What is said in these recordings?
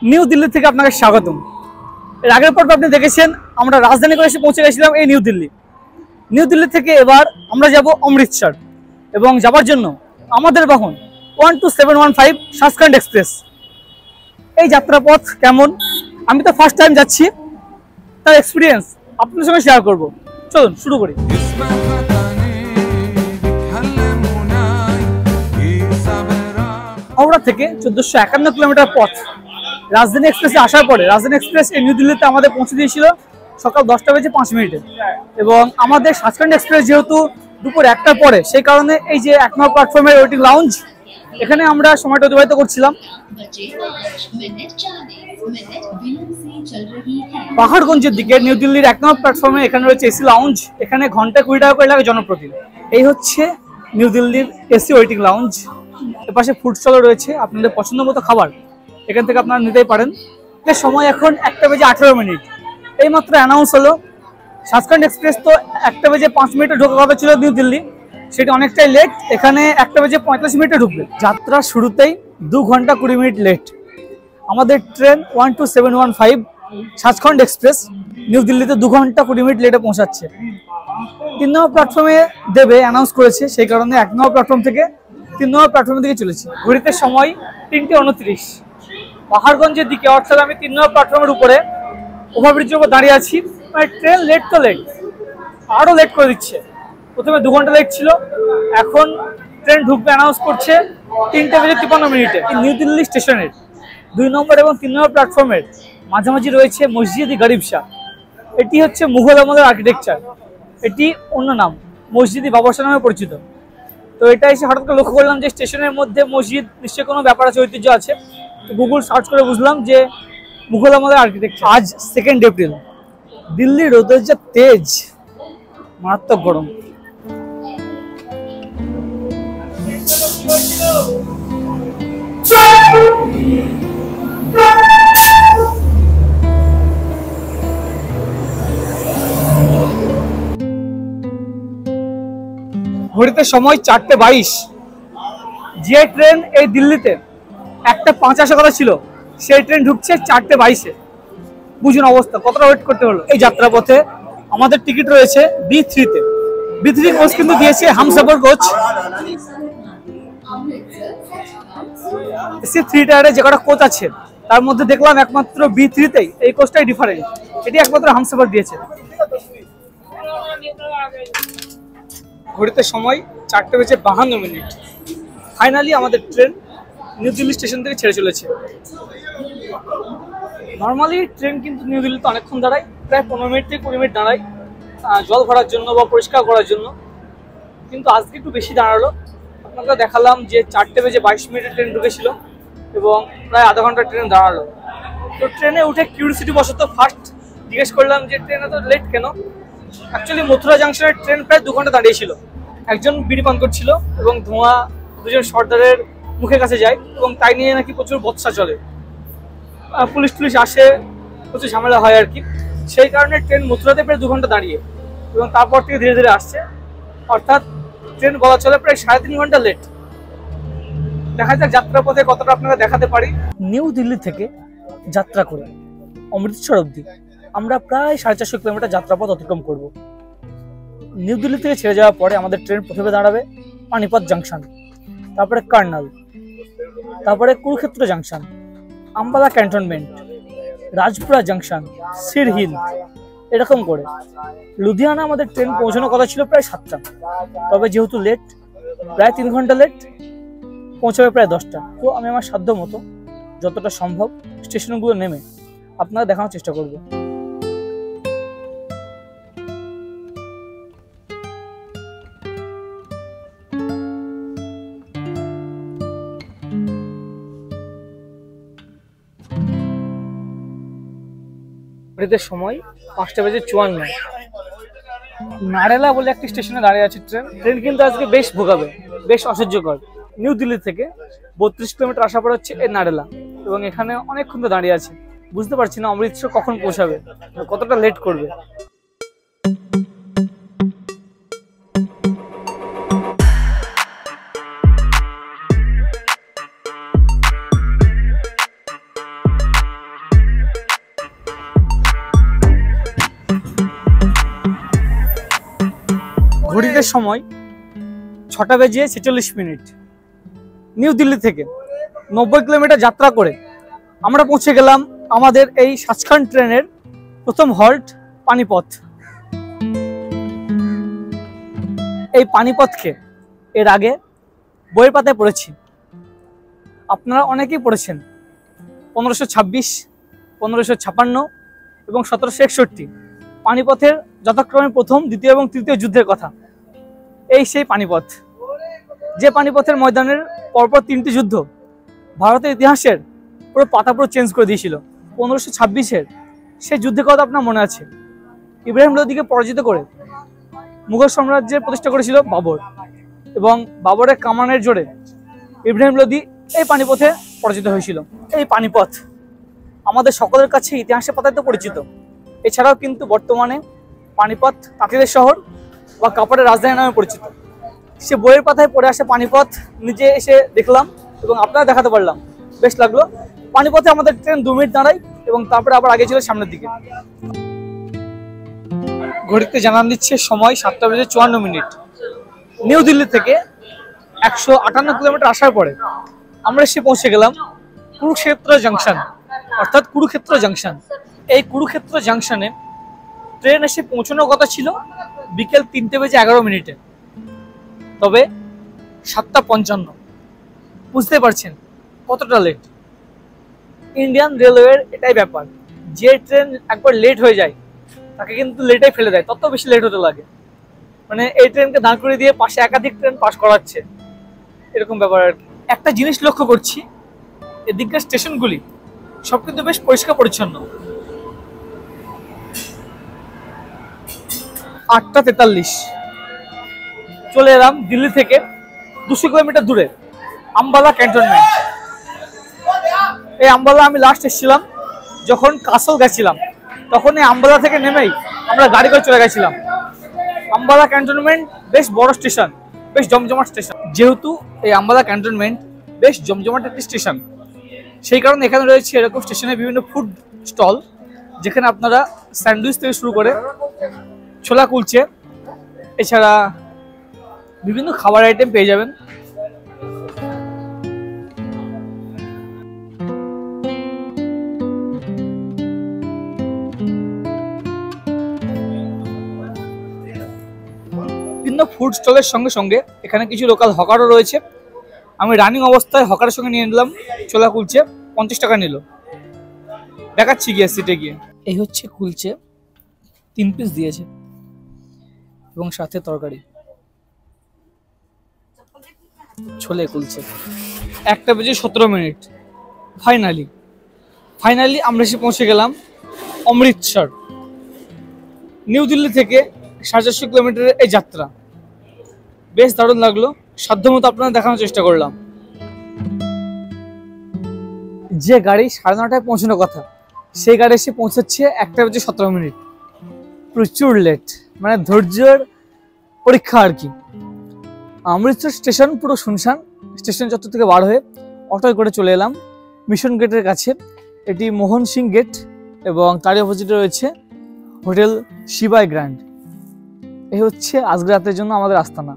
New Delhi থেকে আপনাকে স্বাগতম। এর আগের পর্বে আপনি দেখেছেন আমরা রাজধানী করে এসে পৌঁছে গেছিলাম এই নিউ দিল্লি। নিউ দিল্লি থেকে এবার আমরা যাব অমৃতসর এবং যাবার জন্য আমাদের বাহন 12715 সাচখন্ড এক্সপ্রেস। এই যাত্রাপথ কেমন, আমি তো ফার্স্ট টাইম যাচ্ছি, তার এক্সপিরিয়েন্স আপনাদের সঙ্গে শেয়ার করব। চলুন শুরু করি। হাওড়া থেকে 1451 কিলোমিটার পথ রাজধানী এক্সপ্রেসে আসার পরে রাজধানী এক্সপ্রেস এই নিউ দিল্লিতে আমাদের পৌঁছে দিয়েছিল সকাল 10:05 এবং আমাদের সাচখন্ড এক্সপ্রেস যেহেতু দুপুর 1টার পরে, সেই কারণে এই যে 1 নম্বর প্ল্যাটফর্মের ওয়েটিং লাউঞ্জ, এখানে আমরা সময়টা অতিবাহিত করছিলাম। পাহাড়গঞ্জের দিকে নিউ দিল্লির 1 নম্বর প্ল্যাটফর্মে এখানে রয়েছে এসি লাউঞ্জ। এখানে ঘন্টা 20 টাকা করে লাগে জনপ্রতি। এই হচ্ছে নিউ দিল্লির এসি ওয়েটিং লাউঞ্জ। এপাশে ফুড স্টলও রয়েছে, আপনাদের পছন্দ মতো খাবার এখান থেকে আপনারা নিতেই পারেন। সময় এখন 1:18। এইমাত্র অ্যানাউন্স হলো সাচখন্ড এক্সপ্রেস তো 1:05 ঢোকার কথা ছিল নিউ দিল্লি, সেটা অনেকটাই লেট। এখানে 1:45 ঢুকবে। যাত্রা শুরুতেই 2 ঘন্টা 20 মিনিট লেট। আমাদের ট্রেন 12715 সাচখন্ড এক্সপ্রেস নিউ দিল্লিতে 2 ঘন্টা 20 মিনিট লেটে পৌঁছাচ্ছে। 3 নম্বর প্ল্যাটফর্মে দেবে অ্যানাউন্স করেছে, সেই কারণে 1 নম্বর প্ল্যাটফর্ম থেকে 3 নম্বর প্ল্যাটফর্মের দিকে চলেছি। ঘড়িতে সময় 3:29। পাহাড়গঞ্জের দিকে, অর্থাৎ আমি 3 নম্বর প্ল্যাটফর্মের উপরে ওভারব্রিজের উপর দাঁড়িয়ে আছি। মানে ট্রেন লেট তো লেট, আরও লেট করে দিচ্ছে। প্রথমে 2 ঘন্টা লেট ছিল, এখন ট্রেন ঢুকবে অ্যানাউন্স করছে 3:53। নিউ দিল্লি স্টেশনের 2 নম্বর এবং 3 নম্বর প্ল্যাটফর্মের মাঝামাঝি রয়েছে মসজিদ ই গরিব শাহ। এটি হচ্ছে মুঘল আমলের আর্কিটেকচার। এটি অন্য নাম মসজিদ ই বাবর শাহ নামে পরিচিত। তো এটা এসে হঠাৎ করে লক্ষ্য করলাম যে স্টেশনের মধ্যে মসজিদ, নিশ্চয়ই কোনো ব্যাপার আছে, ঐতিহ্য আছে। তো গুগল সার্চ করে বুঝলাম যে মুঘল আমলের আর্কিটেকচার। আজ 2 এপ্রিল। দিল্লির রোদের যা তেজ, মারাত্মক গরম। ঘড়িতে সময় 4:22। যে ট্রেন এই দিল্লিতে 1:05 আসার কথা ছিল, সেই ট্রেন ঢুকছে 4:22। বুঝুন অবস্থা, কতটা ওয়েট করতে হলো। এই যাত্রাপথে আমাদের টিকিট রয়েছে B3-তে। B3 কোচ কিন্তু দিয়েছে হামসফর কোচ। C3 টায়ারে যে কটা কোচ আছে তার মধ্যে দেখলাম একমাত্র B3-তেই এই কোচটাই ডিফারেন্ট, এটি একমাত্র হামসফর দিয়েছে। ঘড়িতে সময় 4:52। ফাইনালি আমাদের ট্রেন নিউ দিল্লি স্টেশন থেকে ছেড়ে চলেছে। নর্মালি ট্রেন কিন্তু নিউ দিল্লিতে অনেকক্ষণ দাঁড়ায়, প্রায় 15 মিনিট থেকে 20 মিনিট দাঁড়ায় জল ভরার জন্য বা পরিষ্কার করার জন্য, কিন্তু আজকে একটু বেশি দাঁড়ালো। আপনাকে দেখালাম যে 4:22 ট্রেন ঢুকেছিল এবং প্রায় আধা ঘন্টা ট্রেন দাঁড়ালো। তো ট্রেনে উঠে কিউরিসিটি বশত ফার্স্ট জিজ্ঞেস করলাম যে ট্রেন এত লেট কেন। অ্যাকচুয়ালি মথুরা জাংশনের ট্রেন প্রায় 2 ঘন্টা দাঁড়িয়েছিল। একজন বিড়ি পান করছিল এবং ধোঁয়া দুজন সর্দারের মুখের কাছে যায় এবং তাই নিয়ে নাকি প্রচুর বচসা চলে, পুলিশ টুলিশ আসে, প্রচুর ঝামেলা হয় আর কি। সেই কারণে ট্রেন মথুরাতে প্রায় 2 ঘন্টা দাঁড়িয়ে এবং তারপর থেকে ধীরে ধীরে আসছে, অর্থাৎ ট্রেন বলা চলে প্রায় 3.5 ঘন্টা লেট। দেখা যাক যাত্রাপথে কতটা আপনারা দেখাতে পারি। নিউ দিল্লি থেকে যাত্রা করে অমৃতসর অবধি আমরা প্রায় 450 কিলোমিটার যাত্রাপথ অতিক্রম করব। নিউ দিল্লি থেকে ছেড়ে যাওয়ার পরে আমাদের ট্রেন প্রথমে দাঁড়াবে পানিপথ জাংশন, তারপরে কার্নাল, তারপরে Kurukshetra junction, Ambala cantonment, Rajpura junction, Sirhind, এরকম করে লুধিয়ানা আমাদের ট্রেন পৌঁছানোর কথা ছিল প্রায় 7টা। তবে যেহেতু লেট, প্রায় 3 ঘন্টা লেট, পৌঁছাবে প্রায় 10টা। তো আমি আমার সাধ্য মতো যতটা সম্ভব স্টেশনগুলো নেমে আপনারা দেখানোর চেষ্টা করব। সময় 5:54। নারেলা বলে একটি স্টেশনে দাঁড়িয়ে আছে ট্রেন। ট্রেন কিন্তু আজকে বেশ ভোগাবে, বেশ অসহ্যকর। নিউ দিল্লি থেকে 32 কিলোমিটার আসার পর হচ্ছে এই নারেলা এবং এখানে অনেকক্ষণ তো দাঁড়িয়ে আছে। বুঝতে পারছি না অমৃতসর কখন পৌঁছাবে, কতটা লেট করবে। ঘড়িতে সময় 6:46। নিউ দিল্লি থেকে 90 কিলোমিটার যাত্রা করে আমরা পৌঁছে গেলাম আমাদের এই সাচখান্ড ট্রেনের প্রথম হল্ট পানিপথ। এই পানিপথকে এর আগে বইয়ের পাতায় পড়েছি, আপনারা অনেকেই পড়েছেন। 1526, 1556 এবং 1761 পানিপথের যথাক্রমে প্রথম, দ্বিতীয় এবং তৃতীয় যুদ্ধের কথা। এই সেই পানিপথ, যে পানিপথের ময়দানের পরপর 3টি যুদ্ধ ভারতের ইতিহাসের পুরো পাতা পুরো চেঞ্জ করে দিয়েছিল। 1526-এর সেই যুদ্ধের কথা আপনার মনে আছে। ইব্রাহিম লোদিকে পরাজিত করে মুঘল সাম্রাজ্যের প্রতিষ্ঠা করেছিল বাবর, এবং বাবরের কামানের জোরে ইব্রাহিম লোদি এই পানিপথে পরাজিত হয়েছিল। এই পানিপথ আমাদের সকলের কাছে ইতিহাসের পাতায় তো পরিচিত, এছাড়াও কিন্তু বর্তমানে পানিপথ তাঁতিদের শহর বা কাপড়ের রাজধানী নামে পরিচিত। সে বইয়ের পাতায় পড়ে আসে পানিপথ নিজে এসে দেখলাম এবং আপনারা দেখাতে পারলাম, বেশ লাগলো। পানিপথে আমাদের ট্রেন 2 মিনিট দাঁড়ায় এবং তারপরে আবার আগে ছিল সামনের দিকে। ঘড়িতে জানান দিচ্ছে সময় 7:54। নিউ দিল্লি থেকে 158 কিলোমিটার আসার পরে আমরা এসে পৌঁছে গেলাম কুরুক্ষেত্র জাংশন, অর্থাৎ কুরুক্ষেত্র জাংশন। এই কুরুক্ষেত্র জাংশনে ট্রেন এসে পৌঁছানোর কথা ছিল বিকেল 3:11, তবে 7:55। বুঝতে পারছেন কতটা লেট। ইন্ডিয়ান রেলওয়ের এটাই ব্যাপার, যে ট্রেন একবার লেট হয়ে যায় তাকে কিন্তু লেটেই ফেলে দেয়, তত বেশি লেট হতে লাগে। মানে এই ট্রেনকে দাঁড় করে দিয়ে পাশে একাধিক ট্রেন পাস করাচ্ছে, এরকম ব্যাপার আর কি। একটা জিনিস লক্ষ্য করছি, এদিককার স্টেশনগুলি সব কিন্তু বেশ পরিষ্কার পরিচ্ছন্ন। 8:43 চলে এলাম দিল্লি থেকে 200 কিলোমিটার দূরে আম্বালা ক্যান্টনমেন্ট। এই আম্বালা আমি লাস্ট এসেছিলাম যখন কাসল গেছিলাম, তখন এই আম্বালা থেকে নেমেই আমরা গাড়ি করে চলে গেছিলাম। আম্বালা ক্যান্টনমেন্ট বেশ বড় স্টেশন, বেশ জমজমাট স্টেশন। যেহেতু এই আম্বালা ক্যান্টনমেন্ট বেশ জমজমাট একটি স্টেশন, সেই কারণে এখানে রয়েছে এরকম স্টেশনে বিভিন্ন ফুড স্টল, যেখানে আপনারা স্যান্ডউইচ থেকে শুরু করে ছোলা কুলচে এছাড়া বিভিন্ন খাবার আইটেম পেয়ে যাবেন। বিভিন্ন ফুড স্টলের সঙ্গে সঙ্গে এখানে কিছু লোকাল হকারও রয়েছে। আমি রানিং অবস্থায় হকারের সঙ্গে নিয়ে নিলাম ছোলা কুলচে, 50 টাকা নিল। দেখাচ্ছি গিয়ে সিটে গিয়ে। এই হচ্ছে কুলচে, 3 পিস দিয়েছে এবং সাথে তরকারি, ছোলে কুলচে। 1:17। ফাইনালি আমরা এসে পৌঁছে গেলাম অমৃতসর। নিউ দিল্লি থেকে 450 কিলোমিটারের এই যাত্রা বেশ দারুণ লাগলো, সাধ্যমতো আপনাদের দেখানোর চেষ্টা করলাম। যে গাড়ি 9:30টায় পৌঁছানোর কথা, সেই গাড়ি এসে পৌঁছাচ্ছে 1:17। প্রচুর লেট, মানে ধৈর্যের পরীক্ষা আর কি। অমৃতসর স্টেশন পুরো শুনশান। স্টেশন চত্বর থেকে বার হয়ে অটোয় করে চলে এলাম মিশন গেটের কাছে। এটি মোহন সিং গেট এবং তারই অপোজিটে রয়েছে হোটেল শিবাই গ্র্যান্ড। এই হচ্ছে আজকে রাতের জন্য আমাদের আস্তানা।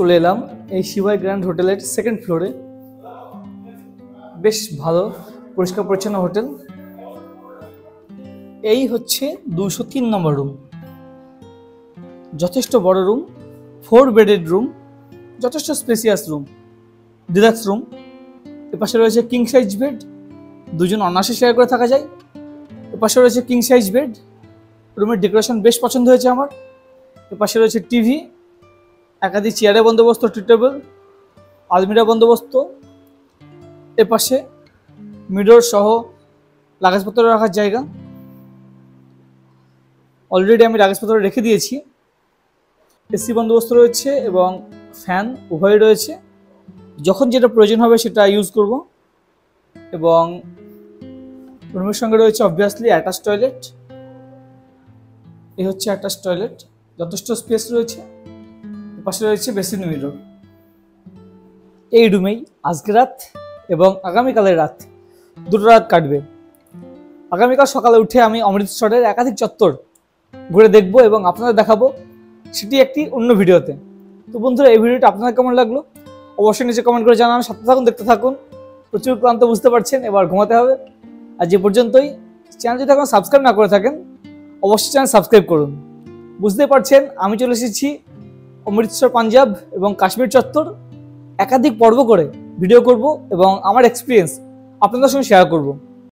চলে এলাম এই শিবাই গ্র্যান্ড হোটেলের 2nd ফ্লোরে। বেশ ভালো পরিষ্কার পরিচ্ছন্ন হোটেল। এই হচ্ছে 203 নম্বর রুম, যথেষ্ট বড় রুম, 4 বেডেড রুম, যথেষ্ট স্পেসিয়াস রুম, ডিলাক্স রুম। এপাশে রয়েছে কিং সাইজ বেড, 2 জন অনায়াসে শেয়ার করে থাকা যায়। এপাশে রয়েছে কিং সাইজ বেড, রুমের ডেকোরেশন বেশ পছন্দ হয়েছে আমার। এপাশে রয়েছে টিভি, একাধিক চেয়ারের বন্দোবস্ত, টি টেবিল, আলমিরা বন্দোবস্ত। এপাশে মিরর সহ লাগেজপত্র রাখার জায়গা। অলরেডি আমি লাগেজপত্র রেখে দিয়েছি। এসি বন্দোবস্ত রয়েছে এবং ফ্যান উভয়ই রয়েছে, যখন যেটা প্রয়োজন হবে সেটা ইউজ করব। এবং রুমের সঙ্গে রয়েছে অবভিয়াসলি অ্যাটাচ টয়লেট। এই হচ্ছে অ্যাটাচ টয়লেট, যথেষ্ট স্পেস রয়েছে। পাশে রয়েছে বেসিন মিরর। এই রুমেই আজকে রাত এবং আগামীকালের রাত, 2টো রাত কাটবে। আগামীকাল সকালে উঠে আমি অমৃতসরের একাধিক চত্বর ঘুরে দেখবো এবং আপনাদের দেখাবো, সেটি একটি অন্য ভিডিওতে। তো বন্ধুরা, এই ভিডিওটা আপনাদের কেমন লাগলো অবশ্যই নিচে কমেন্ট করে জানান। সাথে থাকুন, দেখতে থাকুন। প্রচুর ক্লান্ত বুঝতে পারছেন, এবার ঘুমাতে হবে। আর যে পর্যন্তই, চ্যানেল যদি এখন সাবস্ক্রাইব না করে থাকেন অবশ্যই চ্যানেল সাবস্ক্রাইব করুন। বুঝতে পারছেন আমি চলে এসেছি অমৃতসর, পাঞ্জাব এবং কাশ্মীর চত্বর একাধিক পর্ব করে ভিডিও করব এবং আমার এক্সপিরিয়েন্স আপনাদের সঙ্গে শেয়ার করব।